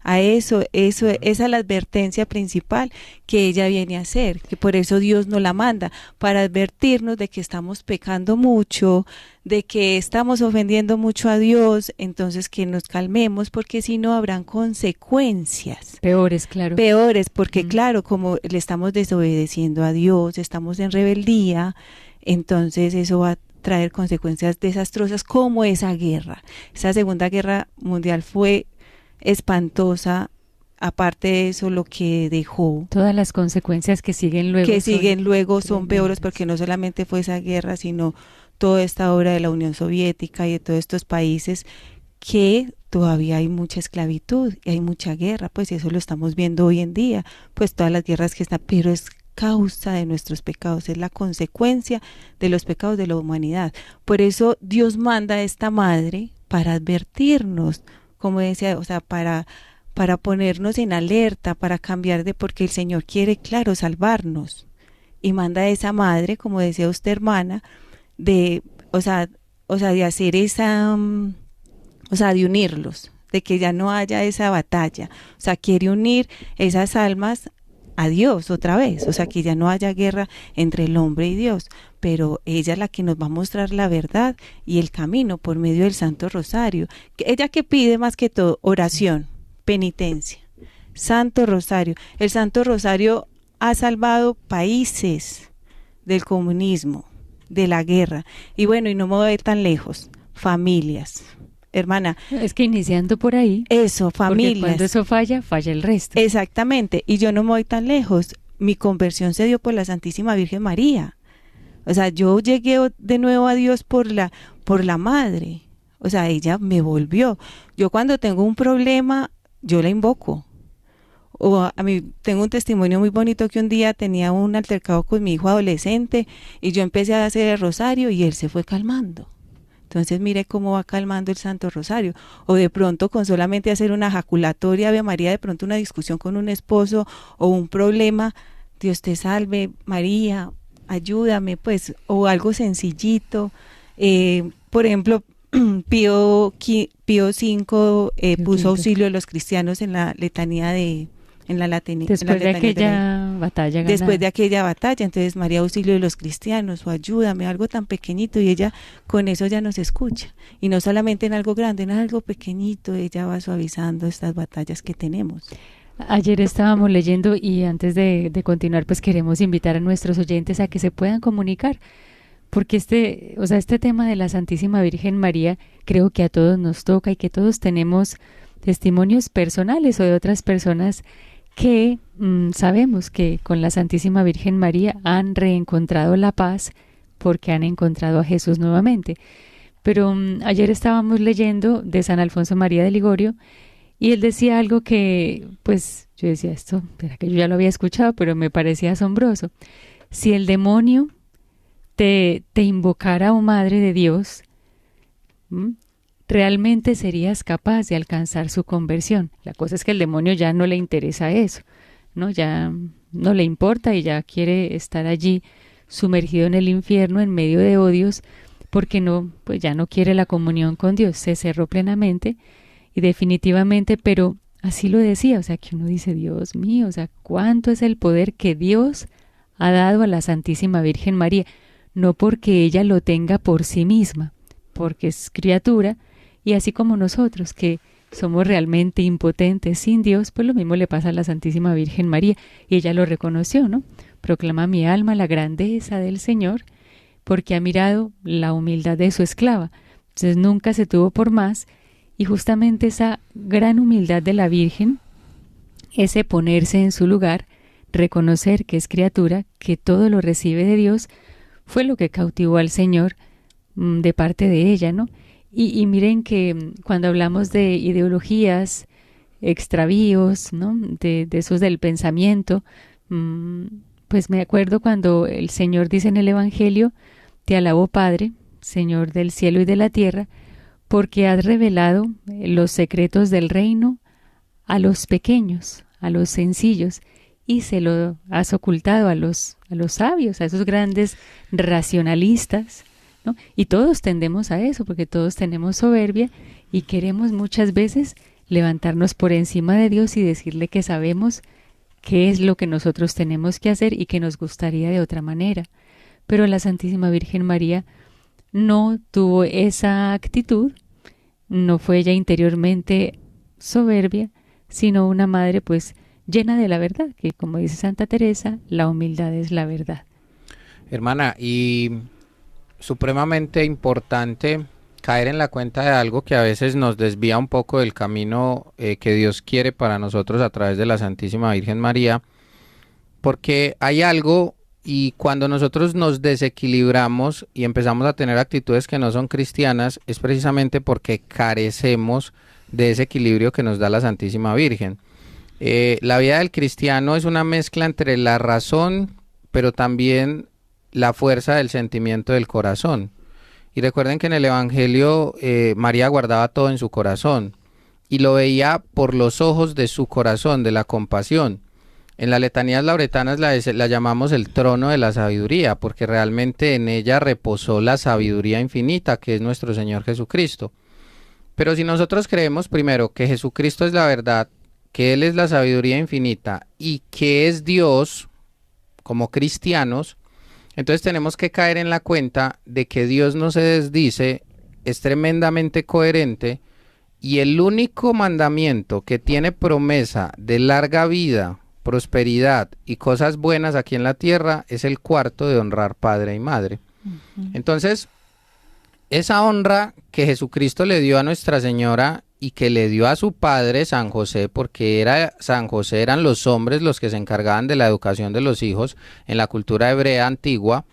a eso, esa es la advertencia principal que ella viene a hacer, que por eso Dios nos la manda, para advertirnos de que estamos pecando mucho, de que estamos ofendiendo mucho a Dios, entonces que nos calmemos, porque si no habrán consecuencias. Peores, claro. Peores, porque claro, como le estamos desobedeciendo a Dios, estamos en rebeldía, entonces eso va a traer consecuencias desastrosas como esa guerra. Esa Segunda Guerra Mundial fue espantosa, aparte de eso lo que dejó. Todas las consecuencias que siguen luego. Son peores, porque no solamente fue esa guerra, sino toda esta obra de la Unión Soviética y de todos estos países que todavía hay mucha esclavitud y hay mucha guerra, pues eso lo estamos viendo hoy en día, pues todas las guerras que están, pero es causa de nuestros pecados, es la consecuencia de los pecados de la humanidad. Por eso Dios manda a esta madre para advertirnos, como decía, o sea, para ponernos en alerta, para cambiar porque el Señor quiere, claro, salvarnos. Y manda a esa madre, como decía usted, hermana, de hacer esa, de unirlos, de que ya no haya esa batalla. O sea, quiere unir esas almas a Dios otra vez, o sea, que ya no haya guerra entre el hombre y Dios, pero ella es la que nos va a mostrar la verdad y el camino por medio del Santo Rosario. Ella que pide más que todo oración, penitencia, Santo Rosario. El Santo Rosario ha salvado países del comunismo, de la guerra, y bueno, y no me voy a ir tan lejos, familias. Hermana, es que iniciando por ahí, eso, familias, porque cuando eso falla el resto. Exactamente, y yo no me voy tan lejos, mi conversión se dio por la Santísima Virgen María, o sea, yo llegué de nuevo a Dios por la madre, o sea, ella me volvió. Yo cuando tengo un problema, yo la invoco. O a mí tengo un testimonio muy bonito que un día tenía un altercado con mi hijo adolescente y yo empecé a hacer el rosario y él se fue calmando. Entonces mire cómo va calmando el Santo Rosario. O de pronto con solamente hacer una jaculatoria Ave María, de pronto una discusión con un esposo o un problema, Dios te salve María, ayúdame, pues, o algo sencillito. Por ejemplo, Pío V puso auxilio de los cristianos en la letanía en la latina. Después de aquella batalla ganada. Después de aquella batalla, entonces María auxilio de los cristianos, o ayúdame, algo tan pequeñito, y ella con eso ya nos escucha. Y no solamente en algo grande, en algo pequeñito, ella va suavizando estas batallas que tenemos. Ayer estábamos leyendo y antes de continuar, pues queremos invitar a nuestros oyentes a que se puedan comunicar, porque este tema de la Santísima Virgen María creo que a todos nos toca y que todos tenemos testimonios personales o de otras personas que sabemos que con la Santísima Virgen María han reencontrado la paz porque han encontrado a Jesús nuevamente. Pero ayer estábamos leyendo de San Alfonso María de Ligorio y él decía algo que, pues, yo decía esto, era que yo ya lo había escuchado, pero me parecía asombroso. Si el demonio te invocara, oh Madre de Dios, realmente serías capaz de alcanzar su conversión. La cosa es que el demonio ya no le interesa eso, ¿no? Ya no le importa y ya quiere estar allí sumergido en el infierno en medio de odios, porque no, pues ya no quiere la comunión con Dios, se cerró plenamente y definitivamente, pero así lo decía, o sea, que uno dice, Dios mío, o sea, cuánto es el poder que Dios ha dado a la Santísima Virgen María, no porque ella lo tenga por sí misma, porque es criatura, y así como nosotros, que somos realmente impotentes sin Dios, pues lo mismo le pasa a la Santísima Virgen María, y ella lo reconoció, ¿no? Proclama mi alma la grandeza del Señor, porque ha mirado la humildad de su esclava. Entonces nunca se tuvo por más, y justamente esa gran humildad de la Virgen, ese ponerse en su lugar, reconocer que es criatura, que todo lo recibe de Dios, fue lo que cautivó al Señor de parte de ella, ¿no? Y miren que cuando hablamos de ideologías, extravíos, ¿no? De esos del pensamiento, pues me acuerdo cuando el Señor dice en el Evangelio, te alabo Padre, Señor del cielo y de la tierra, porque has revelado los secretos del reino a los pequeños, a los sencillos, y se lo has ocultado a los sabios, a esos grandes racionalistas, ¿no? Y todos tendemos a eso, porque todos tenemos soberbia y queremos muchas veces levantarnos por encima de Dios y decirle que sabemos qué es lo que nosotros tenemos que hacer y que nos gustaría de otra manera. Pero la Santísima Virgen María no tuvo esa actitud, no fue ella interiormente soberbia, sino una madre pues llena de la verdad, que como dice Santa Teresa, la humildad es la verdad. Hermana, y supremamente importante caer en la cuenta de algo que a veces nos desvía un poco del camino que Dios quiere para nosotros a través de la Santísima Virgen María, porque hay algo, y cuando nosotros nos desequilibramos y empezamos a tener actitudes que no son cristianas, es precisamente porque carecemos de ese equilibrio que nos da la Santísima Virgen. La vida del cristiano es una mezcla entre la razón, pero también la fuerza del sentimiento del corazón. Y recuerden que en el Evangelio María guardaba todo en su corazón y lo veía por los ojos de su corazón, de la compasión. En las letanías lauretanas la llamamos el trono de la sabiduría, porque realmente en ella reposó la sabiduría infinita, que es nuestro Señor Jesucristo. Pero si nosotros creemos primero que Jesucristo es la verdad, que Él es la sabiduría infinita y que es Dios, como cristianos, entonces tenemos que caer en la cuenta de que Dios no se desdice, es tremendamente coherente, y el único mandamiento que tiene promesa de larga vida, prosperidad y cosas buenas aquí en la tierra es el cuarto, de honrar padre y madre. Entonces, esa honra que Jesucristo le dio a Nuestra Señora y que le dio a su padre San José, porque San José eran los hombres los que se encargaban de la educación de los hijos en la cultura hebrea antigua,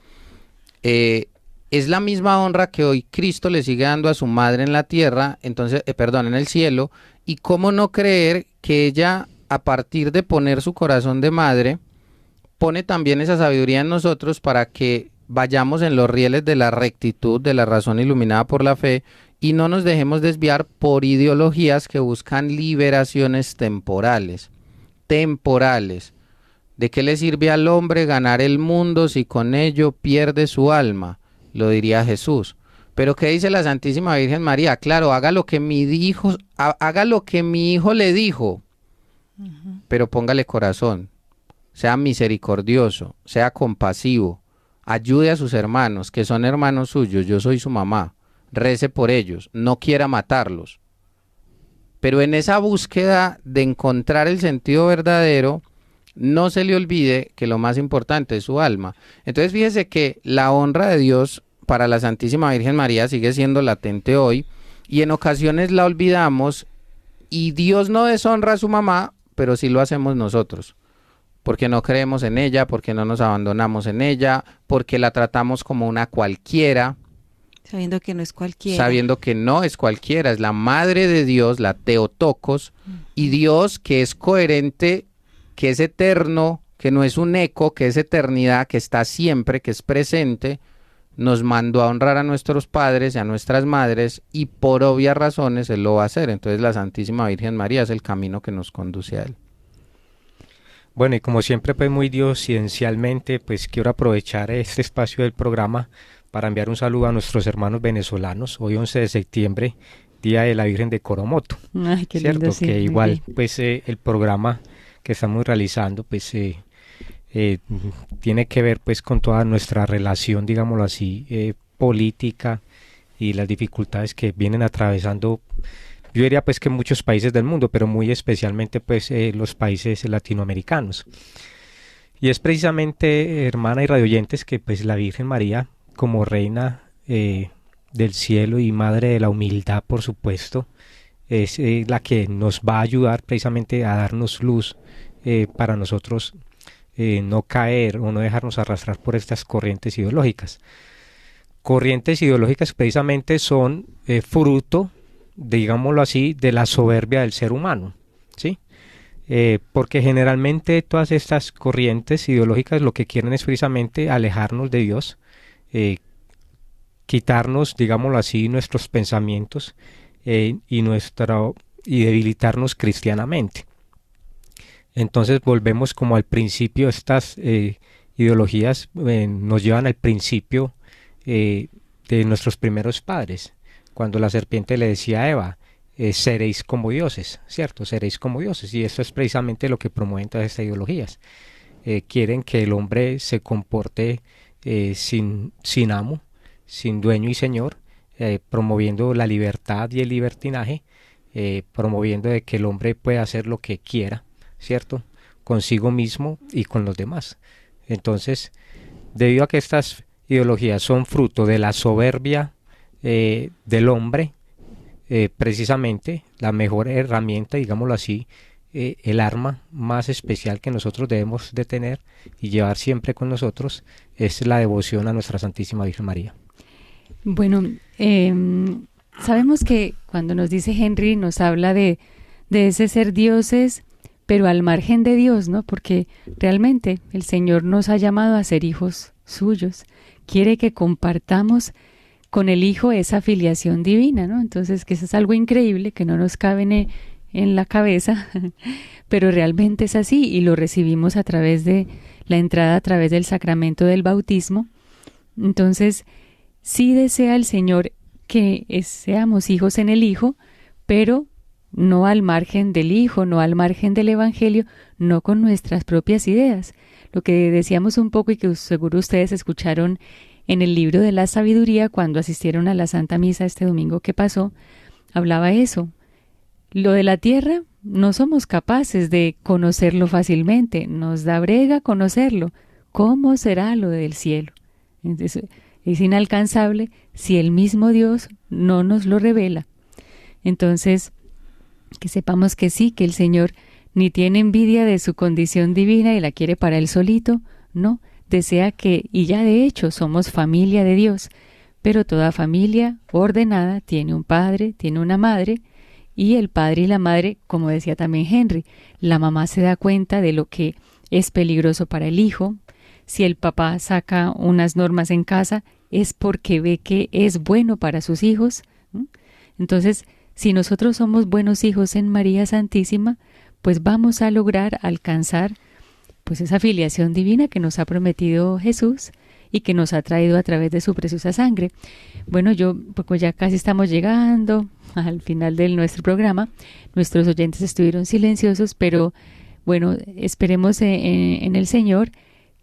es la misma honra que hoy Cristo le sigue dando a su madre en la tierra, entonces, en el cielo. Y cómo no creer que ella, a partir de poner su corazón de madre, pone también esa sabiduría en nosotros para que vayamos en los rieles de la rectitud, de la razón iluminada por la fe, y no nos dejemos desviar por ideologías que buscan liberaciones temporales. ¿De qué le sirve al hombre ganar el mundo si con ello pierde su alma? Lo diría Jesús. Pero ¿qué dice la Santísima Virgen María? Claro, haga lo que mi hijo le dijo, pero póngale corazón, sea misericordioso, sea compasivo, ayude a sus hermanos, que son hermanos suyos, yo soy su mamá. Rece por ellos, no quiera matarlos. Pero en esa búsqueda de encontrar el sentido verdadero, no se le olvide que lo más importante es su alma. Entonces fíjese que la honra de Dios para la Santísima Virgen María sigue siendo latente hoy, y en ocasiones la olvidamos, y Dios no deshonra a su mamá, pero sí lo hacemos nosotros. Porque no creemos en ella, porque no nos abandonamos en ella, porque la tratamos como una cualquiera. Sabiendo que no es cualquiera. Sabiendo que no es cualquiera, es la Madre de Dios, la Theotokos, y Dios que es coherente, que es eterno, que no es un eco, que es eternidad, que está siempre, que es presente, nos mandó a honrar a nuestros padres y a nuestras madres, y por obvias razones Él lo va a hacer. Entonces la Santísima Virgen María es el camino que nos conduce a Él. Bueno, y como siempre, pues muy diosidencialmente, pues quiero aprovechar este espacio del programa para enviar un saludo a nuestros hermanos venezolanos. Hoy 11 de septiembre, Día de la Virgen de Coromoto. Ay, qué ¿cierto? lindo, sí, Que igual, bien. pues el programa que estamos realizando, pues tiene que ver pues con toda nuestra relación, digámoslo así, política, y las dificultades que vienen atravesando, yo diría pues que muchos países del mundo, pero muy especialmente pues los países latinoamericanos. Y es precisamente, hermana y radioyentes, que pues la Virgen María, como reina del cielo y madre de la humildad, por supuesto, es la que nos va a ayudar precisamente a darnos luz para nosotros no caer o no dejarnos arrastrar por estas corrientes ideológicas. Corrientes ideológicas precisamente son fruto, digámoslo así, de la soberbia del ser humano, ¿sí? Porque generalmente todas estas corrientes ideológicas lo que quieren es precisamente alejarnos de Dios, quitarnos, digámoslo así, nuestros pensamientos y debilitarnos cristianamente. Entonces volvemos como al principio. Estas ideologías nos llevan al principio de nuestros primeros padres, cuando la serpiente le decía a Eva, seréis como dioses, ¿cierto? Seréis como dioses. Y eso es precisamente lo que promueven todas estas ideologías. Quieren que el hombre se comporte sin amo, sin dueño y señor, promoviendo la libertad y el libertinaje, promoviendo de que el hombre pueda hacer lo que quiera, ¿cierto? Consigo mismo y con los demás. Entonces, debido a que estas ideologías son fruto de la soberbia del hombre, precisamente la mejor herramienta, digámoslo así, el arma más especial que nosotros debemos de tener y llevar siempre con nosotros es la devoción a nuestra Santísima Virgen María. Bueno, sabemos que cuando nos dice Henry nos habla de ese ser dioses, pero al margen de Dios, ¿no? Porque realmente el Señor nos ha llamado a ser hijos suyos. Quiere que compartamos con el Hijo esa filiación divina, ¿no? Entonces, que eso es algo increíble, que no nos cabe en la cabeza, pero realmente es así y lo recibimos a través de la entrada, a través del sacramento del bautismo. Entonces, sí desea el Señor que seamos hijos en el Hijo, pero no al margen del Hijo, no al margen del Evangelio, no con nuestras propias ideas. Lo que decíamos un poco y que seguro ustedes escucharon en el libro de la sabiduría cuando asistieron a la Santa Misa este domingo que pasó, hablaba eso. Lo de la tierra no somos capaces de conocerlo fácilmente, nos da brega conocerlo. ¿Cómo será lo del cielo? Entonces, es inalcanzable si el mismo Dios no nos lo revela. Entonces, que sepamos que sí, que el Señor ni tiene envidia de su condición divina y la quiere para él solito, no, desea que, y ya de hecho somos familia de Dios, pero toda familia ordenada tiene un padre, tiene una madre, y el padre y la madre, como decía también Henry, la mamá se da cuenta de lo que es peligroso para el hijo. Si el papá saca unas normas en casa, es porque ve que es bueno para sus hijos. Entonces, si nosotros somos buenos hijos en María Santísima, pues vamos a lograr alcanzar pues esa filiación divina que nos ha prometido Jesús y que nos ha traído a través de su preciosa sangre. Bueno, pues ya casi estamos llegando al final de nuestro programa. Nuestros oyentes estuvieron silenciosos, pero bueno, esperemos en el Señor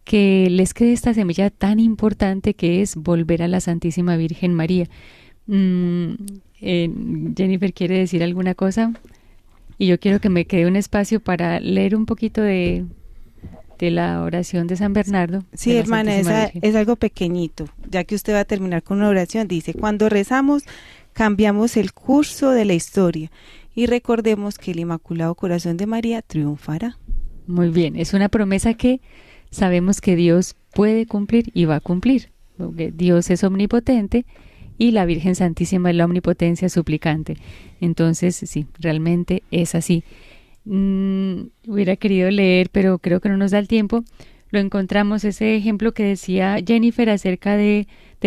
que les quede esta semilla tan importante que es volver a la Santísima Virgen María. Jennifer, ¿quiere decir alguna cosa? Y yo quiero que me quede un espacio para leer un poquito de la oración de San Bernardo. Sí, hermana, es algo pequeñito, ya que usted va a terminar con una oración. Dice, cuando rezamos, cambiamos el curso de la historia y recordemos que el Inmaculado Corazón de María triunfará. Muy bien, es una promesa que sabemos que Dios puede cumplir y va a cumplir, porque Dios es omnipotente y la Virgen Santísima es la omnipotencia suplicante. Entonces, sí, realmente es así. Hubiera querido leer, pero creo que no nos da el tiempo. Lo encontramos, ese ejemplo que decía Jennifer acerca del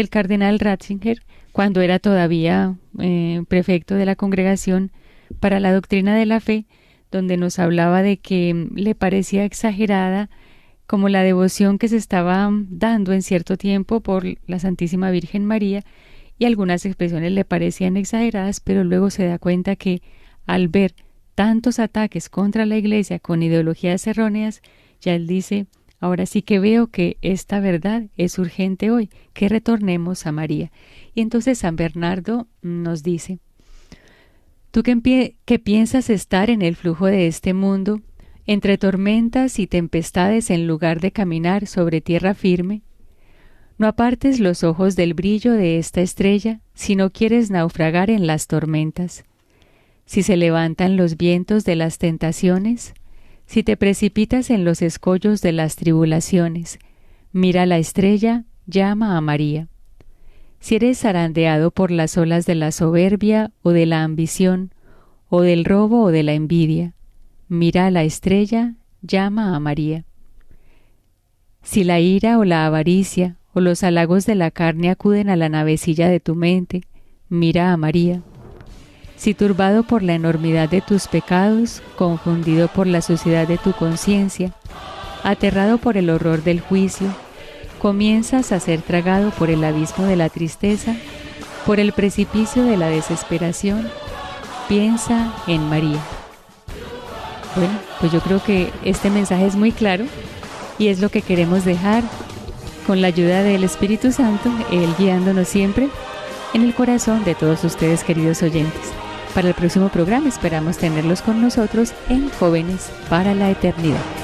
cardenal Ratzinger, cuando era todavía prefecto de la Congregación para la Doctrina de la Fe, donde nos hablaba de que le parecía exagerada como la devoción que se estaba dando en cierto tiempo por la Santísima Virgen María, y algunas expresiones le parecían exageradas, pero luego se da cuenta que al ver tantos ataques contra la Iglesia con ideologías erróneas, ya él dice, ahora sí que veo que esta verdad es urgente hoy, que retornemos a María. Y entonces San Bernardo nos dice, tú que piensas estar en el flujo de este mundo, entre tormentas y tempestades en lugar de caminar sobre tierra firme, no apartes los ojos del brillo de esta estrella si no quieres naufragar en las tormentas. Si se levantan los vientos de las tentaciones, si te precipitas en los escollos de las tribulaciones, mira la estrella, llama a María. Si eres zarandeado por las olas de la soberbia o de la ambición, o del robo o de la envidia, mira la estrella, llama a María. Si la ira o la avaricia o los halagos de la carne acuden a la navecilla de tu mente, mira a María. Si turbado por la enormidad de tus pecados, confundido por la suciedad de tu conciencia, aterrado por el horror del juicio, comienzas a ser tragado por el abismo de la tristeza, por el precipicio de la desesperación, piensa en María. Bueno, pues yo creo que este mensaje es muy claro y es lo que queremos dejar con la ayuda del Espíritu Santo, Él guiándonos siempre en el corazón de todos ustedes, queridos oyentes. Para el próximo programa esperamos tenerlos con nosotros en Jóvenes para la Eternidad.